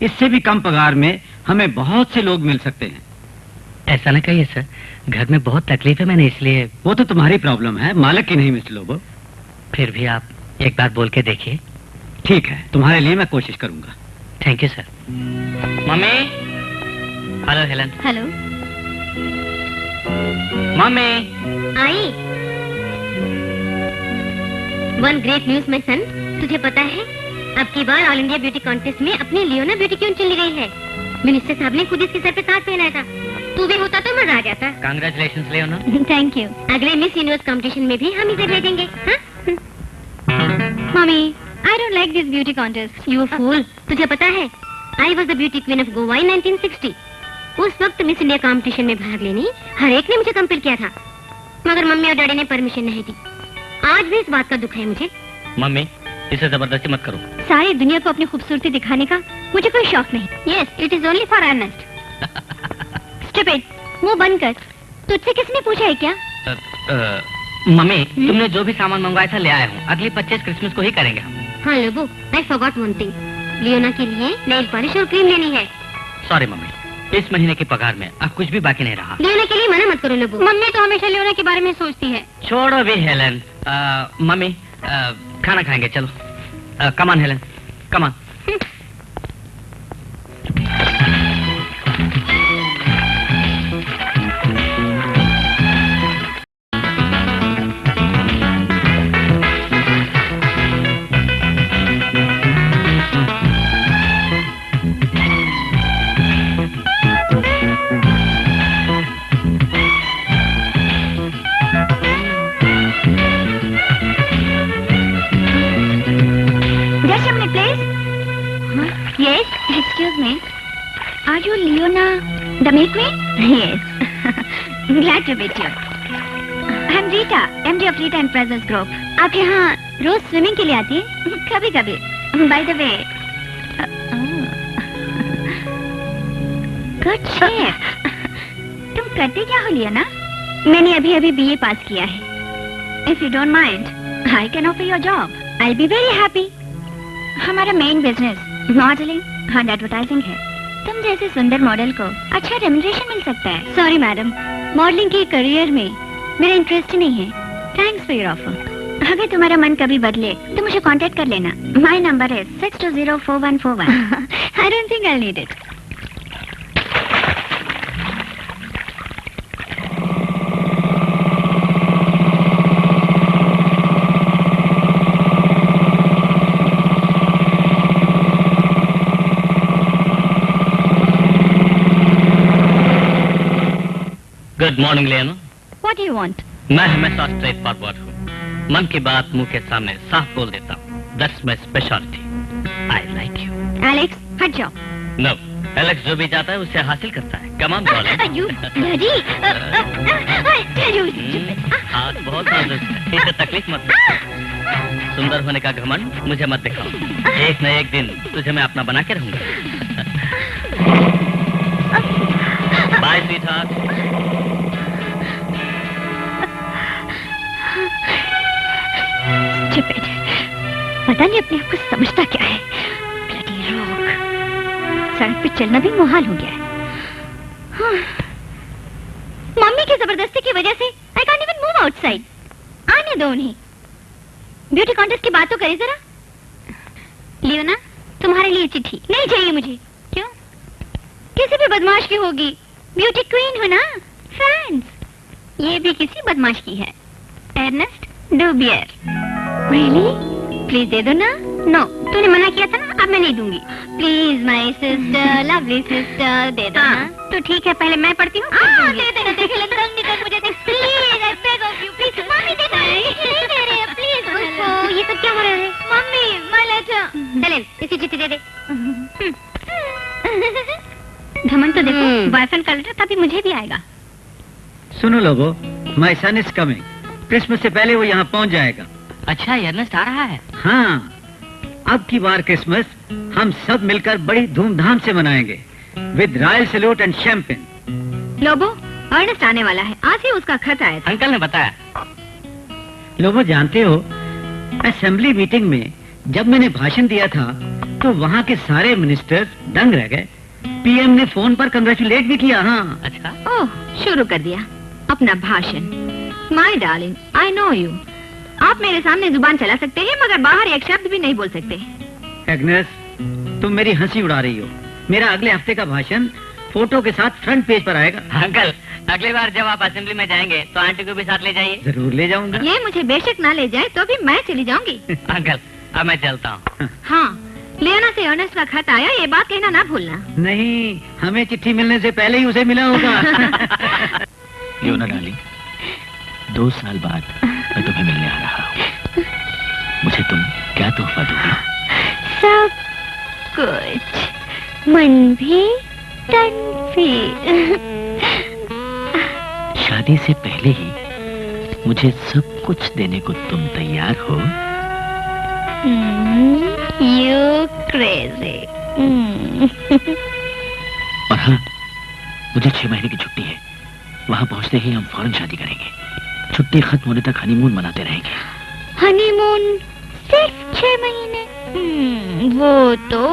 इससे भी कम पगार में हमें बहुत से लोग मिल सकते हैं। ऐसा न कहिए सर, घर में बहुत तकलीफ है, मैंने इसलिए। वो तो तुम्हारी प्रॉब्लम है, मालिक की नहीं मिस्टर लोबो। फिर भी आप एक बार बोल के देखिए। ठीक है, तुम्हारे लिए मैं कोशिश करूंगा। Thank you sir. Mummy. Hello Helen. Hello. Mummy. I. One great news my son, तुझे पता है अब की बार ऑल इंडिया ब्यूटी कॉन्टेस्ट में अपनी लियोना ब्यूटी क्वीन चुनी गई है। मिनिस्टर साहब ने खुद इसके सर पे ताज पहनाया था। तू भी होता तो मजा आ जाता। Congratulations Leona. Thank you. अगले मिस यूनिवर्स कंपटीशन में भी हम इसे भेजेंगे। Mummy, I don't like this beauty contest. You fool, तुझे पता है I was the beauty queen of Goa in 1960। उस वक्त मिस इंडिया कंपटीशन में भाग लेने हर एक ने मुझे कंपेल किया था, मगर मम्मी और डैडी ने परमिशन नहीं दी। आज भी इस बात का दुख है मुझे। मम्मी, इसे जबरदस्ती मत करो। सारी दुनिया को अपनी खूबसूरती दिखाने का मुझे कोई शौक नहीं। Yes, it is only for Ernest. Stupid, मुंह बंद कर। तुझसे किसने पूछा है क्या? मम्मी, तुमने जो भी सामान मंगवाया था ले आया हूँ। अगली 25 क्रिसमस को ही करेंगे हम। हाँ Lobo, I forgot one thing. Leone के लिए नेल पॉलिश और क्रीम लेनी है। सॉरी मम्मी, इस महीने की पगार में अब कुछ भी बाकी नहीं रहा। लियोना के लिए मना मत करो लोबो। मम्मी तो हमेशा लियोना के बारे में सोचती है। छोड़ो भी हेलन। मम्मी, खाना खाएंगे, चलो। Come on Helen, come on. Excuse me, are you Leona, the May Queen? Yes. Glad to meet you. I'm Rita, MD of Rita and Prezos Group. आप यहाँ रोज स्विमिंग के लिए आती हैं? कभी कभी. By the way, good shape. तुम करते क्या हो लियोना? मैंने अभी अभी BA पास किया है. If you don't mind, I can offer you a job. I'll be very happy. हमारा मेन बिजनेस मॉडलिंग और एडवर्टाइजिंग है। तुम जैसे सुंदर मॉडल को अच्छा रेम्युनरेशन मिल सकता है। सॉरी मैडम, मॉडलिंग के करियर में मेरा इंटरेस्ट नहीं है। Thanks for your offer. अगर तुम्हारा मन कभी बदले तो मुझे कांटेक्ट कर लेना। माय नंबर है 62041441। I don't think I need it. Good morning Leone. What do you want? मैं हमेशा स्ट्रेट फॉरवर्ड हूँ। मन की बात मुंह के सामने साफ बोल देता हूँ। That's my specialty. I like you. Alex, हट जाओ। No, एलेक्स जो भी जाता है उसे हासिल करता है। Come on, darling. You bloody! I tell you. हाथ बहुत नाजुक है, इसे तकलीफ मत दो। सुंदर होने का घमंड मुझे मत दिखाओ। एक न एक दिन तुझे मैं अपना बना के रहूंगा। Bye sweetheart. Stupid. पता नहीं अपने आप को समझता क्या है। Bloody rogue. सड़क पे चलना भी मुहाल हो गया है। हाँ। मम्मी की जबरदस्ती की वजह से I can't even move outside. आने दो उन्हें। ब्यूटी कॉन्टेस्ट की बात तो करें जरा। लियोना, तुम्हारे लिए चिट्ठी नहीं चाहिए मुझे। क्यों? किसी भी बदमाश की होगी। ब्यूटी क्वीन हो ना, फ्रेंड्स। ये भी किसी बदमाश की है। अर्नेस्ट डूबियर। रियली? प्लीज दे दो ना। नो, तूने मना किया था ना, अब मैं नहीं दूंगी। Please my sister, lovely sister, दे दो ना। तो ठीक है, पहले मैं पढ़ती हूँ। दे देना, देखे लग निकल मुझे। Please, I beg of you, please. Mummy दे दो। नहीं दे रहे, प्लीज। ओह, ये सब क्या हो रहा है? Mummy, my letter. चलें, इसी चिट्ठी दे दे। घमंड तो देखो, बॉयफ्रेंड का लेटर तभी मुझे भी आएगा। सुनो लोगो, my son is coming. Christmas से पहले वो यहाँ पहुँच जाएगा। अच्छा, अर्नेस्ट आ रहा है? हाँ, अब की बार क्रिसमस हम सब मिलकर बड़ी धूमधाम से मनाएंगे, with royal salute and champagne. Lobo, Ernest आने वाला है। आज ही उसका खत आया था। अंकल ने बताया। लोबो, जानते हो, असेंबली मीटिंग में जब मैंने भाषण दिया था तो वहाँ के सारे मिनिस्टर्स दंग रह गए। पीएम ने फोन पर कंग्रेचुलेट भी किया। हाँ। अच्छा, ओह, शुरू कर दिया अपना भाषण। My darling, I know you. आप मेरे सामने जुबान चला सकते हैं मगर बाहर एक शब्द भी नहीं बोल सकते। एग्नेस, तुम मेरी हंसी उड़ा रही हो। मेरा अगले हफ्ते का भाषण फोटो के साथ फ्रंट पेज पर आएगा। अंकल अगली बार जब आप असेंबली में जाएंगे तो आंटी को भी साथ ले जाइए। जरूर ले जाऊंगा। ये मुझे बेशक ना ले जाए तो भी मैं चली जाऊंगी। अंकल अब मैं चलता हूँ। हाँ, लियाना से अर्नेस्ट का खत आया, ये बात कहना ना भूलना। नहीं, हमें चिट्ठी मिलने से पहले ही उसे मिला होगा। लियोना डार्लिंग, 2 साल बाद मैं तुम्हें मिलने आ रहा हूँ। मुझे तुम क्या तोहफा दोगी? सब कुछ, मन भी तन भी। शादी से पहले ही मुझे सब कुछ देने को तुम तैयार हो? You crazy. और हाँ, मुझे 6 महीने की छुट्टी है। वहाँ पहुँचते ही हम फौरन शादी करेंगे। छुट्टी खत्म होने तक हनीमून मनाते रहेंगे। हनीमून सिर्फ 6 महीने? वो तो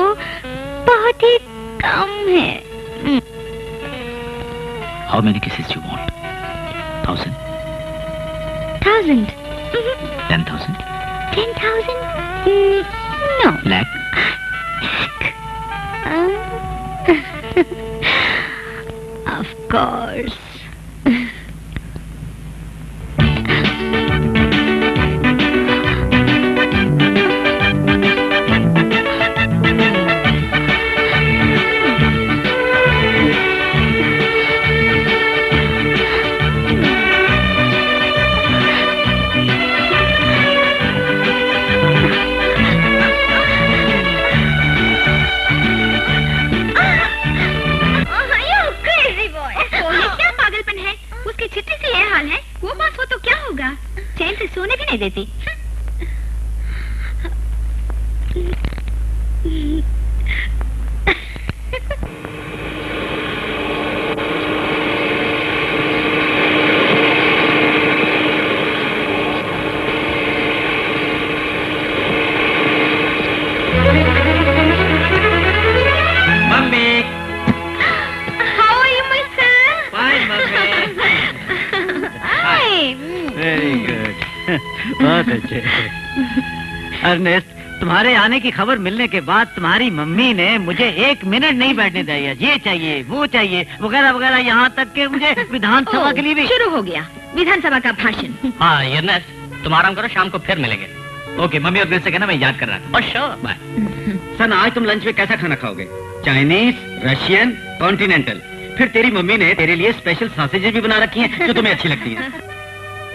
बहुत ही कम है। How many kisses you want? 1,000? 1,000? 10,000? 10,000? No. Lakh? Of course. चैन से सोने भी नहीं देती। Mummy, How are you, my son? Fine mummy. Hi. Very good, बहुत अच्छे। अर्नेस्ट, तुम्हारे आने की खबर मिलने के बाद तुम्हारी मम्मी ने मुझे 1 मिनट नहीं बैठने दिया। ये चाहिए, वो चाहिए, वगैरह वगैरह, यहाँ तक के मुझे विधानसभा के लिए भी। शुरू हो गया विधानसभा का भाषण। हाँ यर्नेस, तुम आराम करो, शाम को फिर मिलेंगे। ओके मम्मी, और दिल से कहना मैं याद कर रहा था। और श्योर, बाय। सन, आज तुम लंच में कैसा खाना खाओगे? Chinese, Russian, continental? फिर तेरी मम्मी ने तेरे लिए स्पेशल सॉसेजेस भी बना रखी हैं जो तुम्हें अच्छी लगती हैं।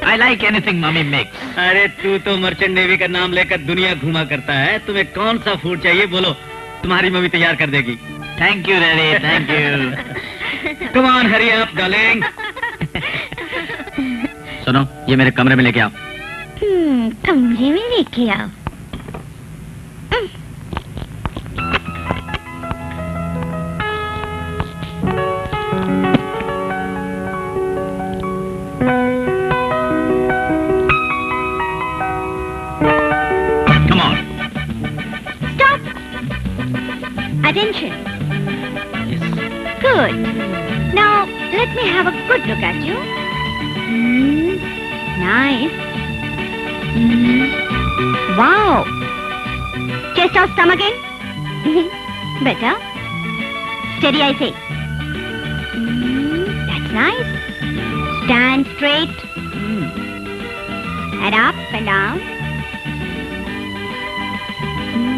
I like anything mommy makes. अरे तू तो मर्चेंट नेवी का नाम लेकर दुनिया घुमा करता है। तुम्हें कौन सा फूड चाहिए बोलो, तुम्हारी मम्मी तैयार कर देगी। Thank you, Daddy. Thank you. Come on, hurry up darling. सुनो, ये मेरे कमरे में लेके आओ। कमरे में लेके आओ। Come on. Stop. Attention. Yes. Good. Now let me have a good look at you. Nice. Wow. Chest out, stomach in. Better. Steady, I say. That's nice. Stand straight. Head up and down.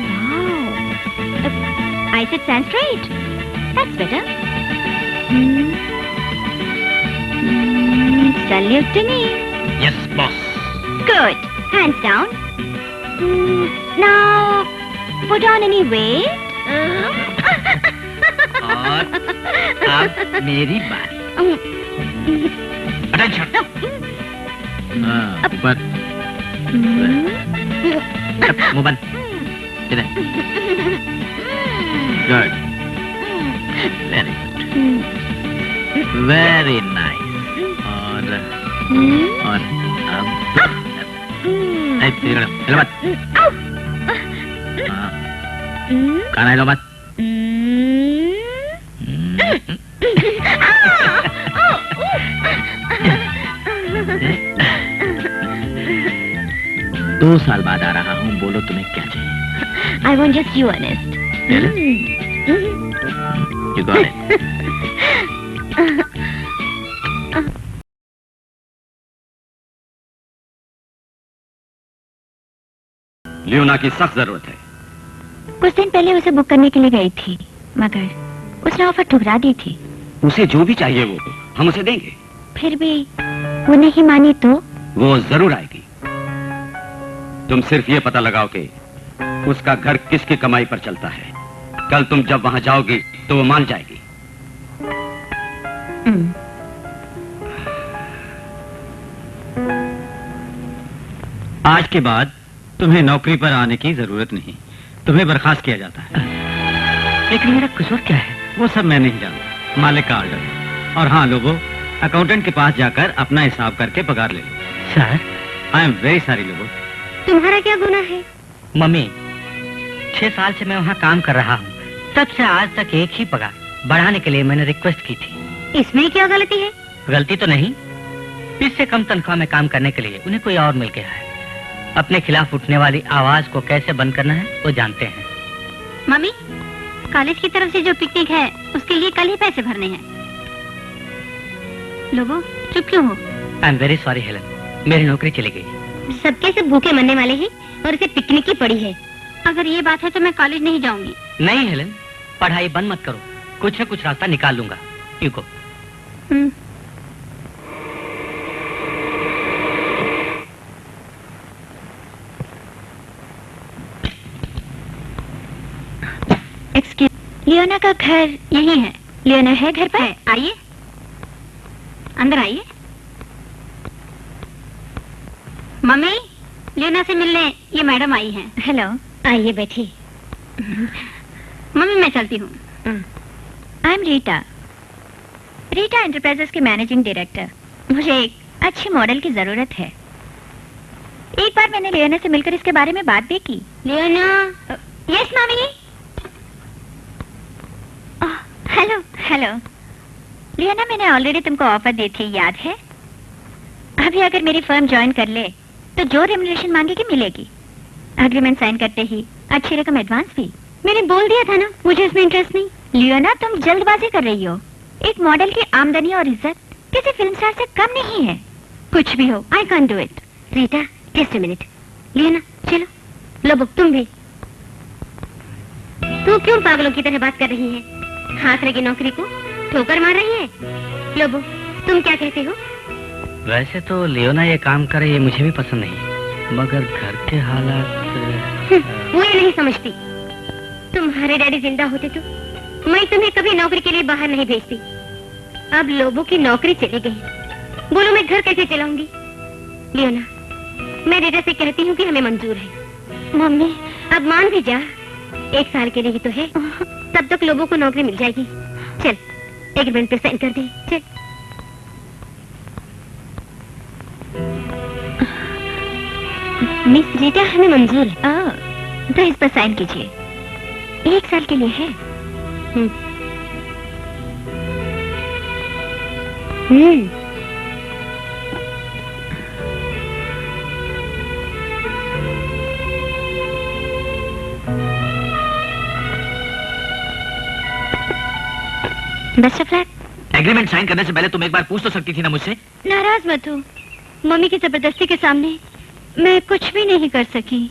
Wow. I said stand straight. That's better. Salute to me. Yes, boss. Good. Hands down. Now, put on any weight. और अब मेरी बारी। Attention. हाँ, ऊपर। मुंह बंद। इधर। Good. Very good. Very nice. और अब ऐसे करो, चलो मत। हाँ, खाना लो मत। 2 साल बाद आ रहा हूँ, बोलो तुम्हें क्या चाहिए? I want just you, Ernest. Really? You got it. Leone की सख्त जरूरत है। कुछ दिन पहले उसे बुक करने के लिए गई थी, मगर उसने ऑफर ठुकरा दी थी। उसे जो भी चाहिए वो हम उसे देंगे। फिर भी वो नहीं मानी तो? वो जरूर आएगी। तुम सिर्फ ये पता लगाओ कि उसका घर किसकी कमाई पर चलता है। कल तुम जब वहां जाओगी तो वो मान जाएगी। आज के बाद तुम्हें नौकरी पर आने की जरूरत नहीं, तुम्हें बर्खास्त किया जाता है। लेकिन मेरा कसूर क्या है? वो सब मैं नहीं जानता, मालिक का ऑर्डर। और हाँ लोगों, अकाउंटेंट के पास जाकर अपना हिसाब करके पगार ले लो। Sir, I am very sorry लोगों। तुम्हारा क्या गुनाह है? मम्मी, 6 साल से मैं वहाँ काम कर रहा हूँ, तब से आज तक एक ही पगार बढ़ाने के लिए मैंने रिक्वेस्ट की थी। इसमें क्या गलती है? गलती तो नहीं, इससे कम तनख्वाह में काम करने के लिए उन्हें कोई और मिल गया है। अपने खिलाफ उठने वाली आवाज को कैसे बंद करना है वो जानते हैं। मम्मी, कॉलेज की तरफ से जो पिकनिक है उसके लिए कल ही पैसे भरने हैं। लोगो, चुप क्यों हो? आई एम वेरी सॉरी हेलन, मेरी नौकरी चली गई। सबके सब भूखे मरने वाले हैं और इसे पिकनिक की पड़ी है। अगर ये बात है तो मैं कॉलेज नहीं जाऊंगी। नहीं हेलन, पढ़ाई बंद मत करो, कुछ न कुछ रास्ता निकाल लूंगा। You go. एक्सक्यूज, लियोना का घर यही है? लियोना है घर पर? आइए, अंदर आइए। मम्मी, लियोना से मिलने ये मैडम आई हैं। हेलो, आइए बैठिए। मम्मी मैं चलती हूँ। I am Rita, Rita enterprises के मैनेजिंग डायरेक्टर। मुझे एक अच्छी मॉडल की जरूरत है। एक बार मैंने लियोना से मिलकर इसके बारे में बात भी की। लियोना। यस मामी। हेलो हेलो लियोना, मैंने ऑलरेडी तुमको ऑफर दी थी, याद है? अभी अगर मेरी फर्म ज्वाइन कर ले तो जो रेम्युनरेशन मांगेगी मिलेगी। एग्रीमेंट साइन करते ही अच्छी रकम एडवांस भी। मैंने बोल दिया था ना, मुझे इसमें इंटरेस्ट नहीं। लियोना, तुम जल्दबाजी कर रही हो। एक मॉडल की आमदनी और इज्जत किसी फिल्म स्टार से कम नहीं है। कुछ भी हो, I can do it. Rita, just a minute. Leone चलो। लोबो, तुम भी। तू क्यों पागलों की तरह बात कर रही है? हाथ की नौकरी को ठोकर मार रही है। लोबो, तुम क्या कहते हो? वैसे तो लियोना ये काम करे ये मुझे भी पसंद नहीं, मगर घर के हालात। वो ये नहीं समझती। तुम्हारे डैडी जिंदा होते तो मैं तुम्हें कभी नौकरी के लिए बाहर नहीं भेजती। अब लोबो की नौकरी चली गई, बोलो मैं घर कैसे चलाऊंगी? लियोना, मैं रीटा से कहती हूँ कि हमें मंजूर है। मम्मी, अब मान भी जा, 1 साल के लिए ही तो है, तब तक लोबो को नौकरी मिल जाएगी। चल, एग्रीमेंट पे साइन कर दे। चल। मिस रीटा, हमें मंजूर है। तो इस पर साइन कीजिए। 1 साल के लिए है। Best of luck. Agreement sign करने से पहले तुम एक बार पूछ तो सकती थी ना मुझसे। नाराज मत हो, मम्मी की जबरदस्ती के सामने मैं कुछ भी नहीं कर सकी।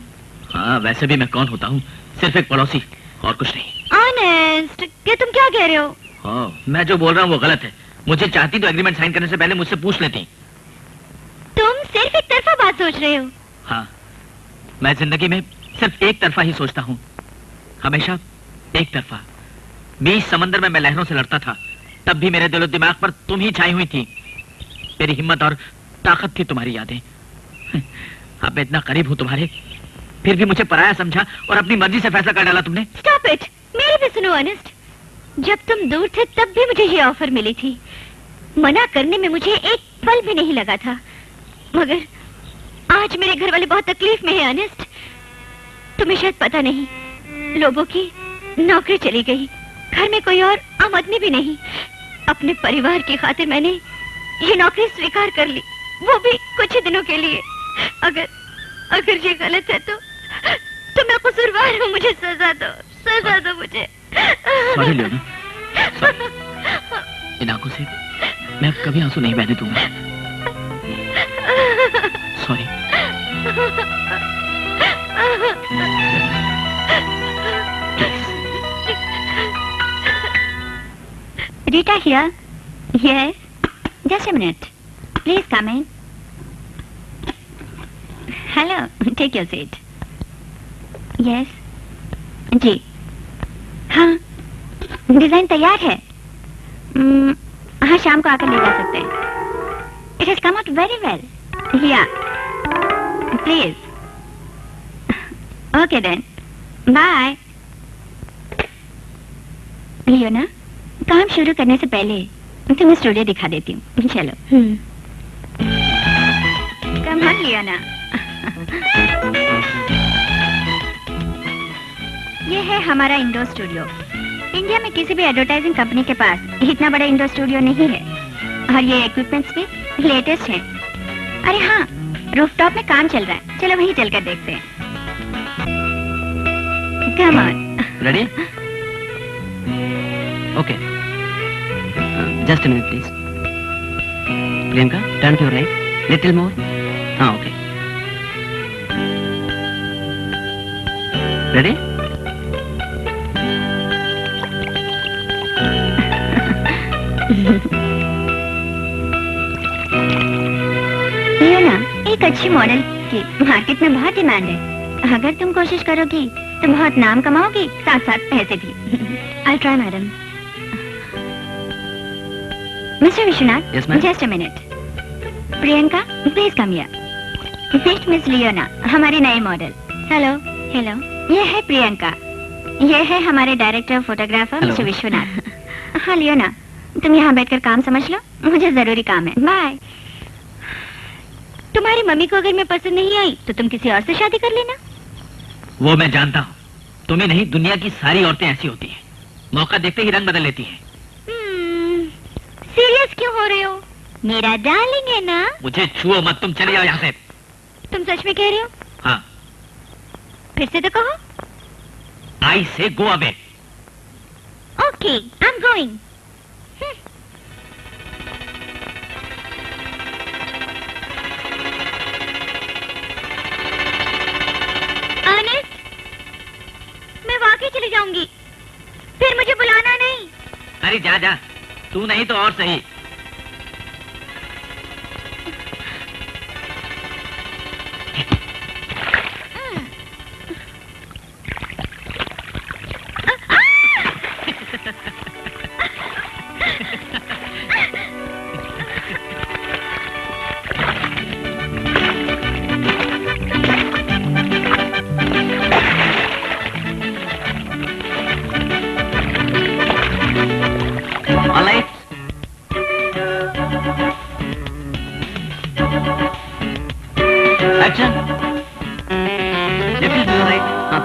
हाँ, वैसे भी मैं कौन होता हूँ, सिर्फ एक पड़ोसी और कुछ नहीं। ऑनेस्ट, क्या तुम क्या कह रहे हो? हाँ, मैं जो बोल रहा हूँ वो गलत है। मुझे चाहती तो एग्रीमेंट साइन करने से पहले मुझसे पूछ लेती। तुम सिर्फ एक तरफा बात सोच रहे हो। हाँ, मैं जिंदगी में सिर्फ एक तरफा ही सोचता हूँ, हमेशा एक तरफा। 20 समंदर में मैं लहरों से लड़ता था, तब भी मेरे दिलो दिमाग पर तुम ही छाई हुई थी। मेरी हिम्मत और ताकत थी तुम्हारी यादें। अब मैं इतना करीब हूँ तुम्हारे, फिर भी मुझे पराया समझा और अपनी मर्जी से फैसला कर डाला तुमने। स्टॉप इट, मेरी भी सुनो ऑनेस्ट। जब तुम दूर थे तब भी मुझे ये ऑफर मिली थी। मना करने में मुझे एक पल भी नहीं लगा था, मगर आज मेरे घर वाले बहुत तकलीफ में हैं ऑनेस्ट। तुम्हें शायद पता नहीं, लोगों की नौकरी चली गई, घर में कोई और आमदनी भी नहीं। अपने परिवार की खातिर मैंने ये नौकरी स्वीकार कर ली, वो भी कुछ ही दिनों के लिए। अगर ये गलत है तो मैं कसूरवार हूँ, मुझे सजा दो मुझे। सॉरी लियोना, इन आंखों से मैं अब कभी आंसू नहीं बहने दूंगा। Sorry. Rita here. Yes. Just a minute. Please come in. Hello. Take your seat. Yes. जी हाँ, डिजाइन तैयार है। हाँ, शाम को आकर ले जा सकते हैं। It has come out very well. Yeah. Please. Okay then. Bye. Leone, काम शुरू करने से पहले तुम्हें स्टूडियो दिखा देती हूँ। चलो। Come on Leone. ये है हमारा इंडोर स्टूडियो। इंडिया में किसी भी एडवर्टाइजिंग कंपनी के पास इतना बड़ा इंडोर स्टूडियो नहीं है, और ये इक्विपमेंट्स भी लेटेस्ट हैं। अरे हाँ, रूफटॉप में काम चल रहा है, चलो वहीं चलकर देखते हैं। Come on. Ready? Okay, just a minute please. Priyanka, turn to your right, little more. हाँ, ओके। रेडी? ये ना एक अच्छी मॉडल की मार्केट में बहुत डिमांड है। अगर तुम कोशिश करोगी तो बहुत नाम कमाओगी, साथ साथ पैसे भी। I'll try, madam. Mister Vishwanath, Yes, ma'am. Just a minute. Priyanka, please come here. Meet miss Leona, हमारी नई मॉडल। हेलो। ये है प्रियंका, ये है हमारे director photographer Hello. Mister Vishwanath. हाँ लियोना, तुम यहाँ बैठकर काम समझ लो, मुझे जरूरी काम है। बाय। तुम्हारी मम्मी को अगर मैं पसंद नहीं आई तो तुम किसी और से शादी कर लेना। वो मैं जानता हूँ, तुम्हें नहीं, दुनिया की सारी औरतें ऐसी होती हैं, मौका देखते ही रंग बदल लेती हैं। सीरियस क्यों हो रहे हो? मेरा डार्लिंग है ना। मुझे छुओ मत, तुम चले जाओ यहाँ से। तुम सच में कह रहे हो? हाँ। फिर से तो कहो। आई से go away. Okay, I am going. मैं वाकई चली जाऊंगी, फिर मुझे बुलाना नहीं। अरे जा जा, तू नहीं तो और सही।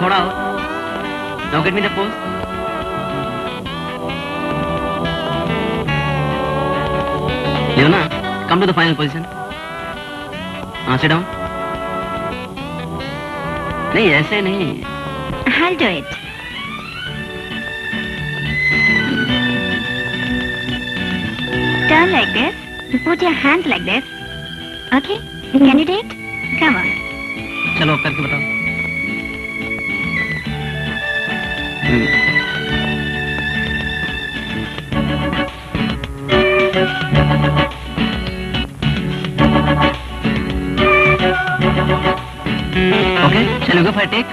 थोड़ा हो। Now get me the pose. Leona, come to the final position. sit down. नहीं, ऐसे नहीं। I'll do it. Turn like this. Put your hands like this. Okay? Can you do it? Come on. चलो करके बताओ। Okay, shall we go for a take?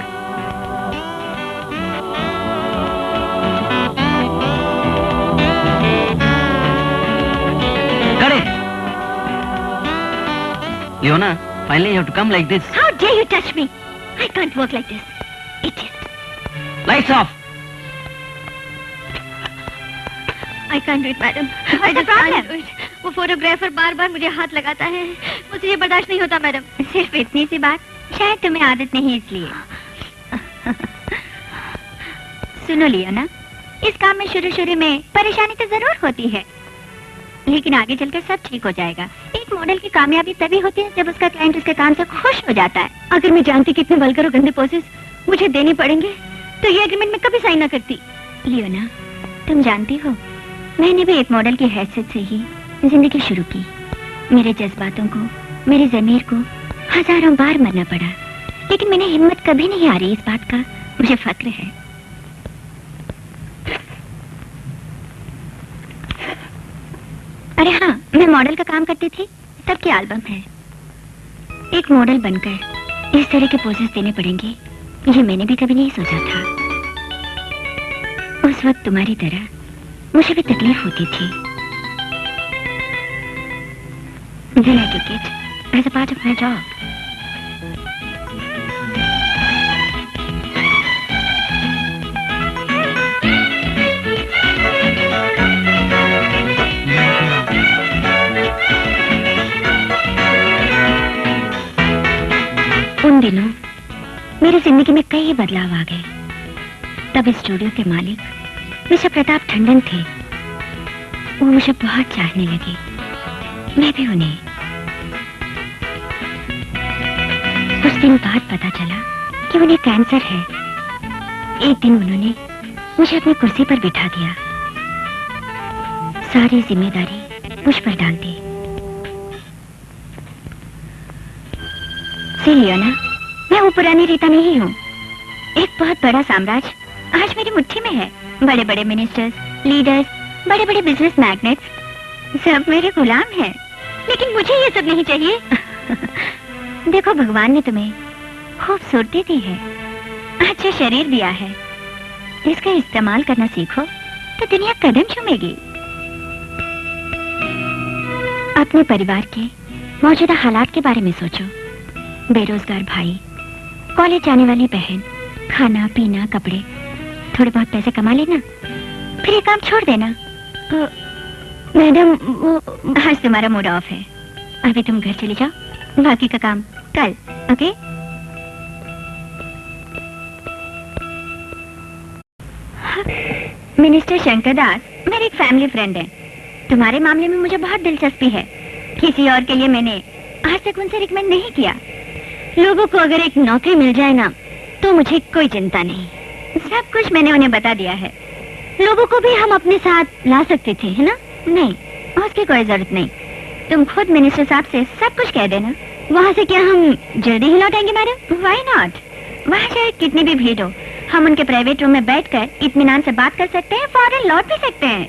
Got it. Leona, finally you have to come like this. How dare you touch me? I can't work like this. Idiot. Lights off. I can't do it, madam. What's the problem? वो photographer बार बार मुझे हाथ लगाता है, मुझे ये बर्दाश्त नहीं होता मैडम। सिर्फ इतनी सी बात, शायद तुम्हें आदत नहीं इसलिए। सुनो लियो ना, इस काम में शुरू में परेशानी तो जरूर होती है, लेकिन आगे चलकर सब ठीक हो जाएगा। एक मॉडल की कामयाबी तभी होती है जब उसका क्लाइंट उसके काम से खुश हो जाता है। अगर मैं जानती कितने वल्गर और गंदे पोसेस मुझे देने पड़ेंगे तो ये एग्रीमेंट में कभी साइन ना करती। लियोना, तुम जानती हो मैंने भी एक मॉडल की हैसियत से ही जिंदगी शुरू की। मेरे जज्बातों को, मेरे ज़मीर को हजारों बार मरना पड़ा, लेकिन मैंने हिम्मत कभी नहीं हारी। इस बात का मुझे फक्र है। अरे हाँ, मैं मॉडल का काम करती थी, तब की एल्बम है। एक मॉडल बनकर इस तरह के पोजेस देने पड़ेंगे, ये मैंने भी कभी नहीं सोचा था। उस वक्त तुम्हारी तरह मुझे भी तकलीफ होती थी। Then I took it as a part of my job. उन दिनों मेरी जिंदगी में कई बदलाव आ गए। तब इस स्टूडियो के मालिक मिस्टर प्रताप टंडन थे। वो मुझे बहुत चाहने लगे, मैं भी उन्हें। कुछ दिन बाद पता चला कि उन्हें कैंसर है। एक दिन उन्होंने मुझे अपनी कुर्सी पर बिठा दिया, सारी जिम्मेदारी मुझ पर डाल दी। लियोना, मैं वो पुरानी रीता नहीं हूँ। एक बहुत बड़ा साम्राज्य आज मेरी मुट्ठी में है। बड़े बड़े मिनिस्टर्स, लीडर्स, बड़े बड़े बिजनेस मैग्नेट्स सब मेरे गुलाम हैं। लेकिन मुझे ये सब नहीं चाहिए। देखो, भगवान ने तुम्हें खूबसूरती दी है, अच्छा शरीर दिया है, इसका इस्तेमाल करना सीखो तो दुनिया कदम चूमेगी। अपने परिवार के मौजूदा हालात के बारे में सोचो। बेरोजगार भाई, कॉलेज जाने वाली बहन, खाना पीना, कपड़े, थोड़े बहुत पैसे कमा लेना, फिर ये काम छोड़ देना। मैडम, आज तुम्हारा मूड ऑफ है, अभी तुम घर चली जाओ, बाकी का काम कल। ओके? मिनिस्टर शंकर दास मेरे एक फैमिली फ्रेंड है। तुम्हारे मामले में मुझे बहुत दिलचस्पी है। किसी और के लिए मैंने आज तक उनसे रिकमेंड नहीं किया। लोगों को अगर एक नौकरी मिल जाए ना, तो मुझे कोई चिंता नहीं। सब कुछ मैंने उन्हें बता दिया है। लोगों को भी हम अपने साथ ला सकते थे, है ना? नहीं, उसकी कोई जरूरत नहीं। तुम खुद मिनिस्टर साहब से सब कुछ कह देना। वहाँ से क्या हम जल्दी ही लौटेंगे मैडम? Why not? वहाँ चाहे कितनी भी भीड़ हो, हम उनके प्राइवेट रूम में बैठकर इत्मीनान से बात कर सकते हैं, फौरन लौट भी सकते हैं।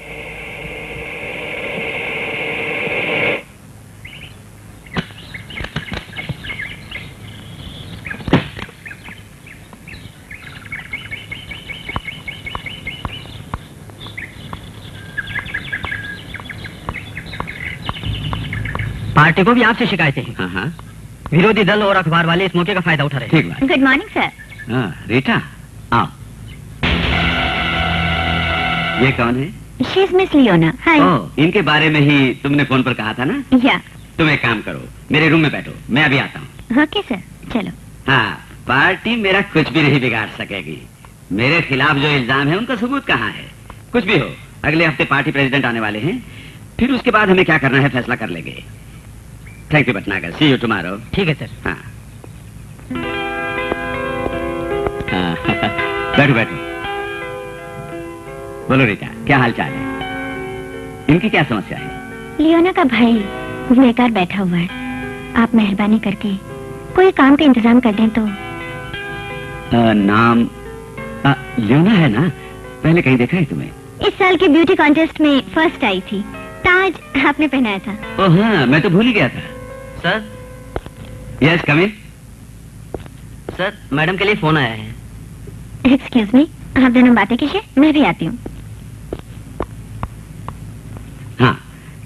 पार्टी को भी आपसे शिकायतें हैं। हाँ, विरोधी दल और अखबार वाले इस मौके का फायदा उठा रहे हैं। ठीक बात। Good morning sir. हाँ, रीटा, आओ। ये कौन है? She is miss Leona. Hi. Oh, इनके बारे में ही तुमने फोन पर कहा था ना? या। तुम एक काम करो, मेरे रूम में बैठो, मैं अभी आता हूँ। ओके सर, चलो। हाँ, पार्टी मेरा कुछ भी नहीं बिगाड़ सकेगी। मेरे खिलाफ जो इल्जाम है उनका सबूत कहाँ है? कुछ भी हो, अगले हफ्ते पार्टी प्रेसिडेंट आने वाले हैं, फिर उसके बाद हमें क्या करना है फैसला कर लेंगे। Thank you Bhatnagar, see you tomorrow. ठीक है सर। हाँ, बैठो बैठो। बोलो रीटा, क्या हाल चाल है? इनकी क्या समस्या है? लियोना का भाई बेकार बैठा हुआ है। आप मेहरबानी करके कोई काम का इंतजाम कर दें तो। नाम लियोना है ना? पहले कहीं देखा है तुम्हें? इस साल के ब्यूटी कॉन्टेस्ट में फर्स्ट आई थी। ताज आपने पहनाया था। ओह हाँ, मैं तो भूल ही गया था। सर। यस, कम इन। सर, मैडम के लिए फोन आया है। एक्सक्यूज मी, आप दोनों बातें कीजिए, मैं भी आती हूँ। हाँ,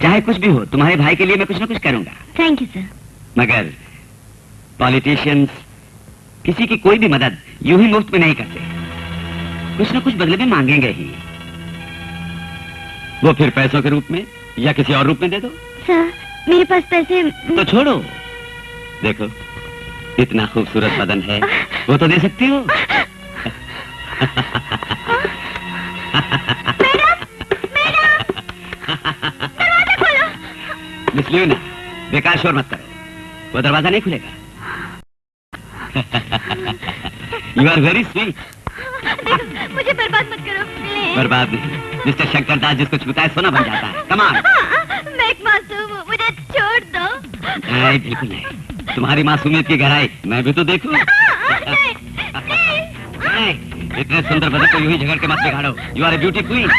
चाहे कुछ भी हो, तुम्हारे भाई के लिए मैं कुछ ना कुछ करूंगा। Thank you sir. मगर पॉलिटिशियंस किसी की कोई भी मदद यूं ही मुफ्त में नहीं करते, कुछ ना कुछ बदले में मांगेंगे ही। वो फिर पैसों के रूप में या किसी और रूप में दे दो। सर, मेरे पास पैसे। तो छोड़ो, देखो इतना खूबसूरत बदन है, वो तो दे सकती हो। मिस ल्यूना, बेकार शोर मत करो, वो दरवाजा नहीं खुलेगा। You are very sweet. मुझे बर्बाद मत करो प्लीज। बर्बाद नहीं, मिस्टर शंकर दास जिसको छूता है सोना बन जाता है। Come on. मैं एक मासूम हूँ, मुझे छोड़ दो। नहीं, बिल्कुल नहीं। तुम्हारी मासूमियत की गहराई मैं भी तो देखूं। नहीं, इतने सुंदर बदन को यूं ही झगड़ के मत बिगाड़ो। You are a beauty queen.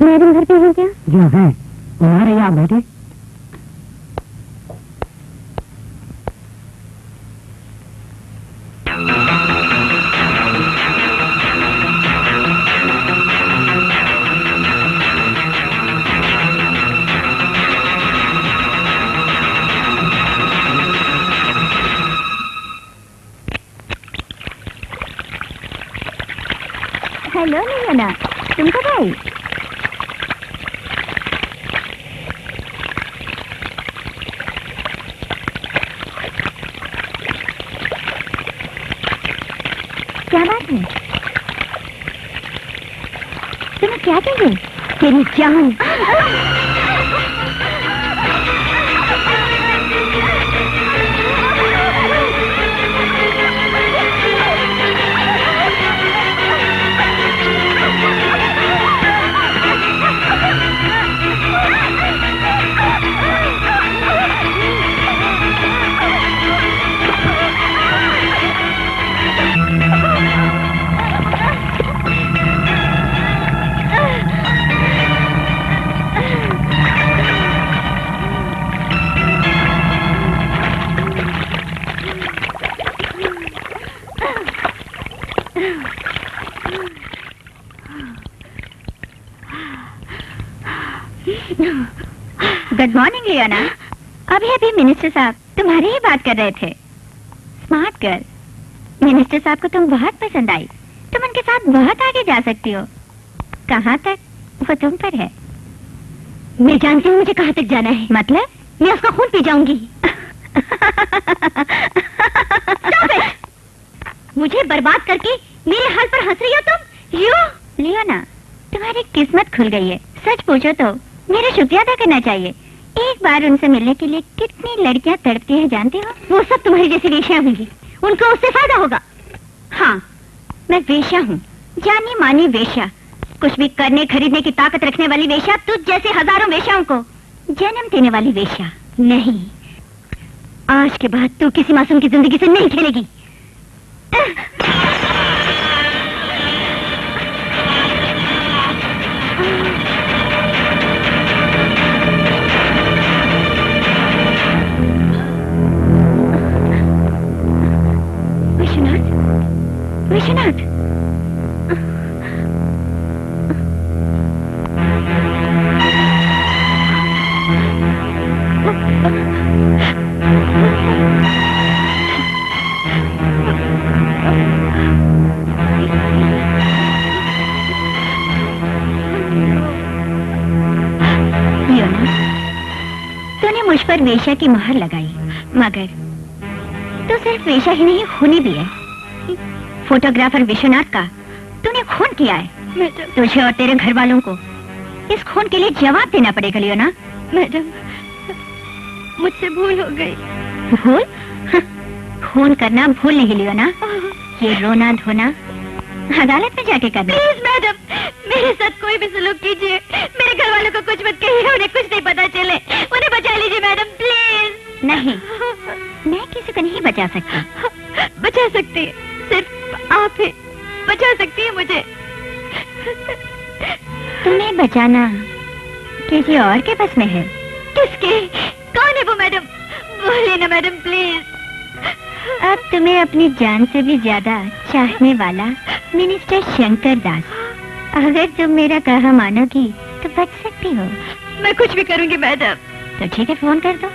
Madam घर पे है क्या? जी है, तुम्हारे यहाँ बैठे। हेलो नीना, तुम कब आई? क्या बात है? तुम्हें क्या चाहिए? तेरी जान। Good morning Leone. अभी अभी मिनिस्टर साहब तुम्हारी ही बात कर रहे थे। Smart girl. मिनिस्टर साहब को तुम बहुत पसंद आई। तुम उनके साथ बहुत आगे जा सकती हो। कहाँ तक वो तुम पर है। मैं जानती हूँ मुझे कहाँ तक जाना है। मतलब? मैं उसका खून पी जाऊंगी। मुझे बर्बाद करके मेरे हाल पर हंस रही हो तुम? लियोना, तुम्हारी किस्मत खुल गई है। सच पूछो तो मेरा शुक्रिया अदा करना चाहिए। एक बार उनसे मिलने के लिए कितनी लड़कियां तड़पती हैं जानते हो? वो सब तुम्हारी जैसी वेश्या होंगी। उनको उससे फायदा होगा। हाँ, मैं वेश्या हूँ, जानी मानी वेश्या। कुछ भी करने खरीदने की ताकत रखने वाली वेश्या। तुझ जैसे हजारों वेश्याओं को जन्म देने वाली वेश्या नहीं। आज के बाद तू किसी मासूम की जिंदगी से नहीं खेलेगी। विश्वनाथ, तूने मुझ पर वेश्या की मोहर लगाई, मगर तू सिर्फ वेश्या ही नहीं खूनी भी है। फोटोग्राफर विश्वनाथ का तूने खून किया है। मैडम, तुझे और तेरे घर वालों को इस खून के लिए जवाब देना पड़ेगा लियोना। मैडम, मुझसे भूल हो गई। भूल? हाँ, खून करना भूल नहीं लियोना, ये रोना धोना अदालत में जाके करना। प्लीज मैडम, मेरे साथ कोई भी सलूक कीजिए, मेरे घर वालों को कुछ मत कहिए, उन्हें कुछ नहीं पता चले, उन्हें बचा लीजिए मैडम, प्लीज। नहीं, मैं किसी को नहीं बचा सकती। बचा सकती है, सिर्फ आप ही बचा सकती है मुझे। तुम्हें बचाना किसी और के बस में है। किसके? कौन है वो मैडम? बोलिए ना मैडम, प्लीज। अब तुम्हें अपनी जान से भी ज्यादा चाहने वाला मिनिस्टर शंकर दास, अगर तुम मेरा कहा मानोगी तो बच सकती हो। मैं कुछ भी करूंगी मैडम। तो ठीक है, फोन कर दो।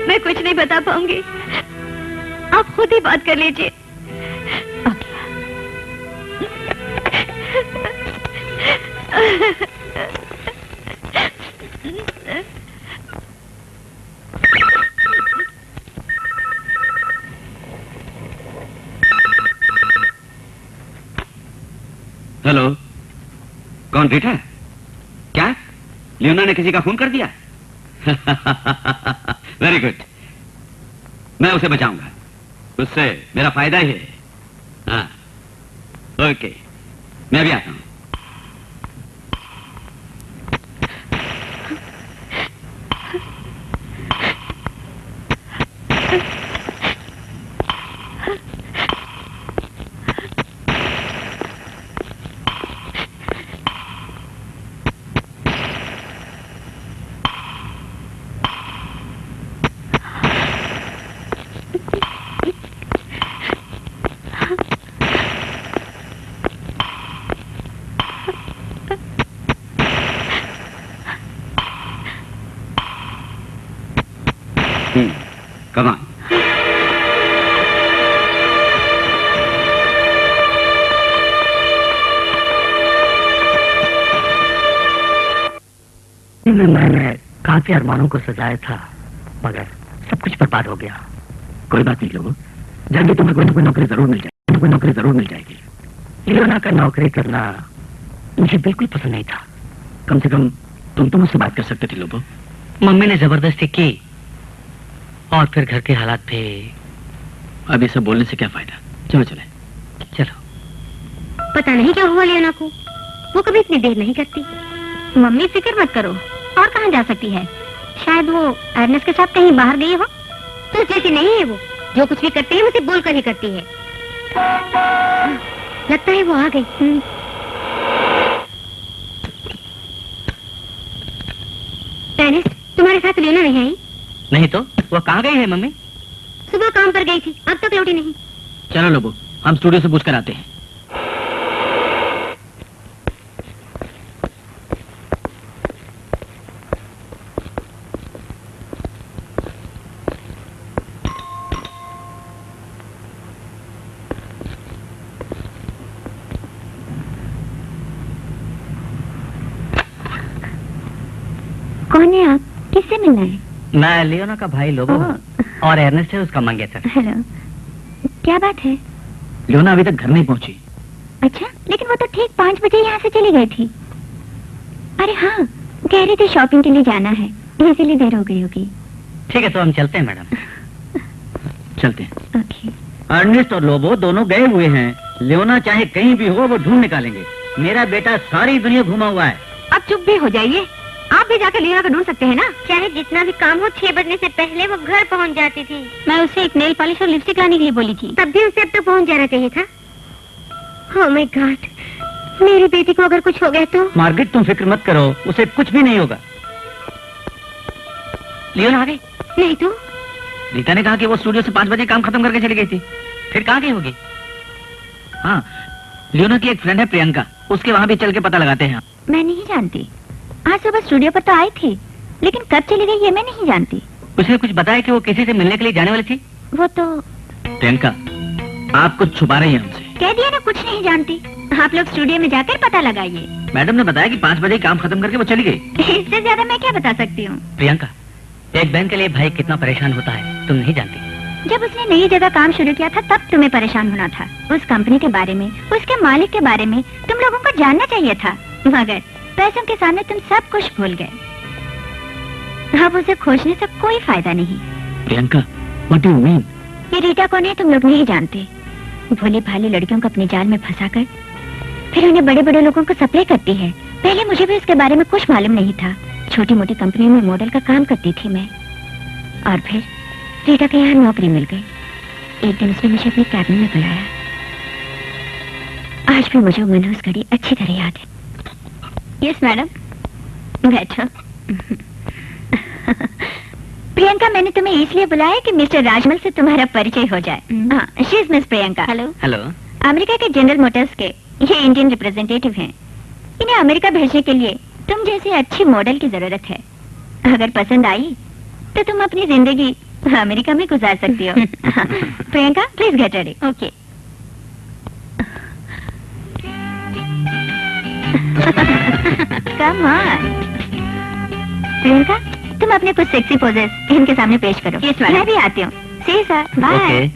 मैं कुछ नहीं बता पाऊंगी, आप खुद ही बात कर लीजिए। ओके। हेलो, कौन रीटा? क्या लियोना ने किसी का खून कर दिया? वेरी गुड, मैं उसे बचाऊंगा, उससे मेरा फायदा ही है। हाँ, ओके, मैं भी आता हूं। Come on. मैंने काफी अरमानों को सजाया था, मगर सब कुछ बर्बाद हो गया। कोई बात नहीं लोगों, जल्दी तुम्हें कोई ना कोई नौकरी जरूर मिल जाएगी, कोई नौकरी जरूर मिल जाएगी। लियोना का नौकरी करना मुझे बिल्कुल पसंद नहीं था। कम से कम तुम तो मुझसे बात कर सकते थे लोगों। मम्मी ने जबरदस्ती की और फिर घर के हालात थे। अब ये सब बोलने से क्या फायदा, चलो चले। चलो। पता नहीं क्या हुआ लियोना को, वो कभी इतनी देर नहीं करती। मम्मी फिक्र मत करो, और कहाँ जा सकती है? शायद वो अर्नेस्ट के साथ कहीं बाहर गई हो। तो जैसी नहीं है वो, जो कुछ भी करती है उसे बोल कर ही करती है। लगता है वो आ गई। अर्नेस्ट, तुम्हारे साथ लियोना नहीं आई? नहीं तो वो कहाँ गई है मम्मी? सुबह काम पर गई थी, अब तक लौटी नहीं। चलो लोगों, हम स्टूडियो से पूछ कर आते हैं। कौन है आप? किससे मिलना है? मैं लियोना का भाई लोबो हूँ और अर्नेस्ट है उसका मंगेतर। हेलो, क्या बात है? लियोना अभी तक घर नहीं पहुंची। अच्छा, लेकिन वो तो ठीक 5 बजे यहाँ से चली गई थी। अरे हाँ, कह रही थी शॉपिंग के लिए जाना है, इसीलिए देर हो गई होगी। ठीक है, तो हम चलते हैं मैडम। चलते हैं। ओके। अर्नेस्ट और लोबो दोनों गए हुए हैं। लियोना चाहे कहीं भी हो, वो ढूंढ निकालेंगे। मेरा बेटा सारी दुनिया घुमा हुआ है। अब चुप भी हो जाइए, आप भी जाकर लियोना को ढूंढ सकते हैं ना। चाहे जितना भी काम हो, 6 बजने से पहले वो घर पहुंच जाती थी। मैं उसे एक नेल पॉलिश और लिपस्टिक लाने के लिए बोली थी, तब भी उसे अब तक पहुंच जाना चाहिए था। ओह माय गॉड, मेरी बेटी को अगर कुछ हो गया तो? मार्गरेट, तुम फिक्र मत करो, उसे कुछ भी नहीं होगा। लियोना आ गई? नहीं तो? रीता ने कहा कि वो स्टूडियो से 5 बजे काम खत्म करके चली गई थी। फिर कहाँ गई होगी? हाँ, लियोना की एक फ्रेंड है प्रियंका, उसके वहाँ भी चल के पता लगाते हैं। मैं नहीं जानती। आज सुबह स्टूडियो पर तो आई थी, लेकिन कब चली गई ये मैं नहीं जानती। उसने कुछ बताया कि वो किसी से मिलने के लिए जाने वाली थी? वो तो प्रियंका, आप कुछ छुपा रही हैं हमसे। कह दिया ना, कुछ नहीं जानती। आप लोग स्टूडियो में जाकर पता लगाइए। मैडम ने बताया कि 5 बजे काम खत्म करके वो चली गई। इससे ज्यादा मैं क्या बता सकती हूँ? प्रियंका, एक बहन के लिए भाई कितना परेशान होता है तुम नहीं जानती। जब उसने नई जगह काम शुरू किया था तब तुम्हें परेशान होना था। उस कंपनी के बारे में, उसके मालिक के बारे में तुम लोगों को जानना चाहिए था, मगर पैसों के सामने तुम सब कुछ भूल गए। अब उसे खोजने से कोई फायदा नहीं। Priyanka, what do you mean? ये रीटा कौन है तुम लोग नहीं जानते। भोले भाले लड़कियों को अपने जाल में फंसाकर फिर उन्हें बड़े बड़े लोगों को सप्लाई करती है। पहले मुझे भी उसके बारे में कुछ मालूम नहीं था। छोटी मोटी कंपनी में मॉडल का काम करती थी मैं, और फिर रीटा के यहाँ नौकरी मिल गई। एक दिन उसने मुझे अपने कैबिन में बुलाया। आज भी मुझे मनहूस घड़ी अच्छी तरह याद है। यस मैडम, बैठो। प्रियंका, मैंने तुम्हें इसलिए बुलाया कि मिस्टर राजमल से तुम्हारा परिचय हो जाए। हाँ, she is miss Priyanka. Hello. Hello. America के जनरल मोटर्स के ये इंडियन रिप्रेजेंटेटिव हैं। इन्हें अमेरिका भेजने के लिए तुम जैसे अच्छी मॉडल की जरूरत है। अगर पसंद आई तो तुम अपनी जिंदगी अमेरिका में गुजार सकती हो। Priyanka, please get ready. Okay. Come on. Priyanka, तुम अपने कुछ सेक्सी पोजेस इनके सामने पेश करो। मैं भी आती हूँ। See sir, bye.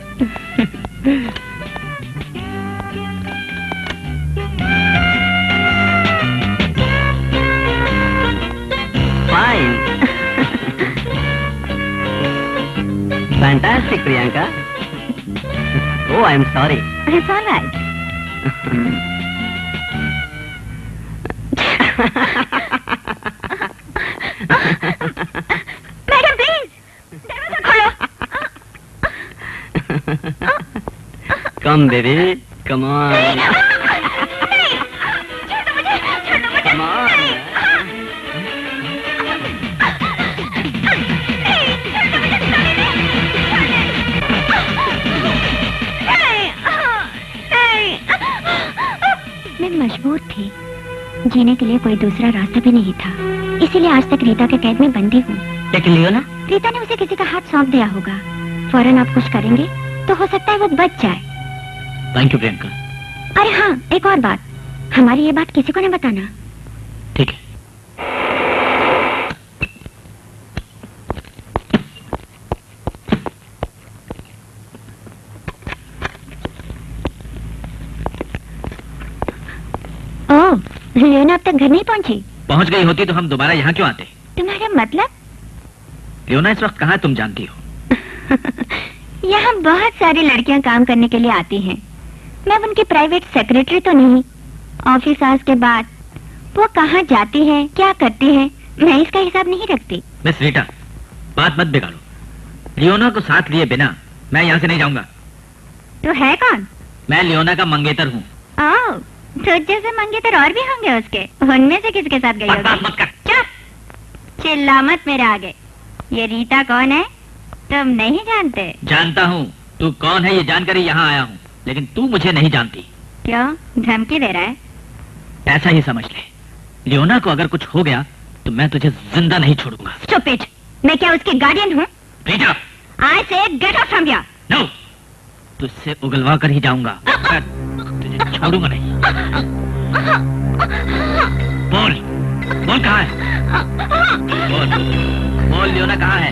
Fine. Fantastic, Priyanka. Oh, I'm sorry. It's all right. Madam please दरवाजा खोलो। Come, baby. Come on. Come on. मैं मजबूर थी। जीने के लिए कोई दूसरा रास्ता भी नहीं था, इसीलिए आज तक रीता के कैद में बंदी हूँ। लेकिन लियोना, रीता ने उसे किसी का हाथ सौंप दिया होगा। फौरन आप कुछ करेंगे तो हो सकता है वो बच जाए। Thank you Priyanka. अरे हाँ, एक और बात, हमारी ये बात किसी को न बताना। ठीक है। ओह, लियोना अब तक घर नहीं पहुंची? पहुंच गई होती तो हम दोबारा यहाँ क्यों आते? तुम्हारा मतलब? लियोना इस वक्त कहाँ है, तुम जानती हो। यहाँ बहुत सारी लड़कियाँ काम करने के लिए आती हैं। मैं उनकी प्राइवेट सेक्रेटरी तो नहीं। ऑफिस आवर्स के बाद वो कहाँ जाती हैं, क्या करती हैं, मैं इसका हिसाब नहीं रखती। मिस रीटा, बात मत बिगाड़ो। लियोना को साथ लिए बिना मैं यहाँ से नहीं जाऊंगा। तो है कौन? मैं लियोना का मंगेतर हूँ। ओह, तो जैसे मंगेतर और भी होंगे उसके, उनमें से किसके साथ गई बात होगी? मत कर। चुप, चिल्ला मत मेरे आगे। ये रीता कौन है तुम नहीं जानते? जानता हूँ तू कौन है, ये जानकर ही यहाँ आया हूँ, लेकिन तू मुझे नहीं जानती। क्यों, धमकी दे रहा है? ऐसा ही समझ ले। लियोना को अगर कुछ हो गया तो मैं तुझे जिंदा नहीं छोड़ूंगा। स्टूपिड, मैं क्या उसकी गार्डियन हूँ? Rita, I say get out from here. No, तुझसे उगलवा कर ही जाऊंगा, तुझे छोड़ूंगा नहीं। बोल, बोल कहाँ है? बोल, बोल लियोना कहाँ है?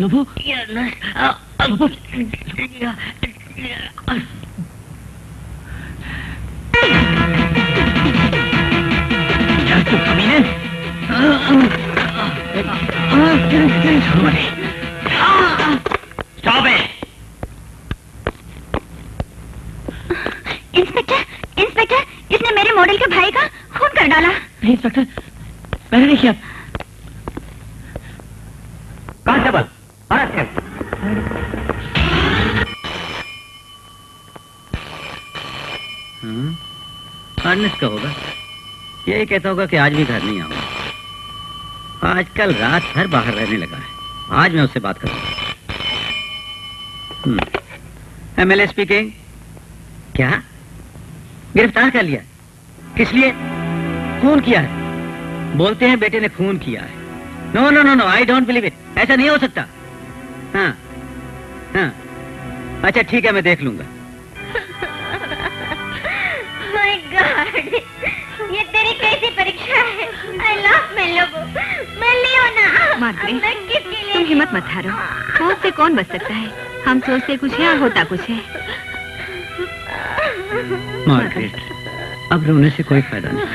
लोबो क्या तू कमीने? स्टॉप है। इंस्पेक्टर, इंस्पेक्टर, इसने मेरे मॉडल के भाई का खून कर डाला। नहीं इंस्पेक्टर, मैंने नहीं किया। कांस्टेबल, अर्नेस्ट का होगा। यही कहता होगा कि आज भी घर नहीं आऊंगा। आजकल रात भर बाहर रहने लगा है। आज मैं उससे बात करूंगा। MLA speaking. क्या गिरफ्तार कर लिया? किस लिए? खून किया है। बोलते हैं बेटे ने खून किया है। No no no no, I don't believe it. ऐसा नहीं हो सकता। हाँ हाँ, अच्छा ठीक है, मैं देख लूंगा। माय गॉड, ये तेरी कैसी परीक्षा है? आई लव माय लोगो, मैं लियोना। मार्गरेट, मैं किसके लिए? तुम हिम्मत मत हारो। मौत से कौन बच सकता है? हम सोचते कुछ है और होता कुछ है। मार्गरेट, अब रोने से कोई फायदा नहीं।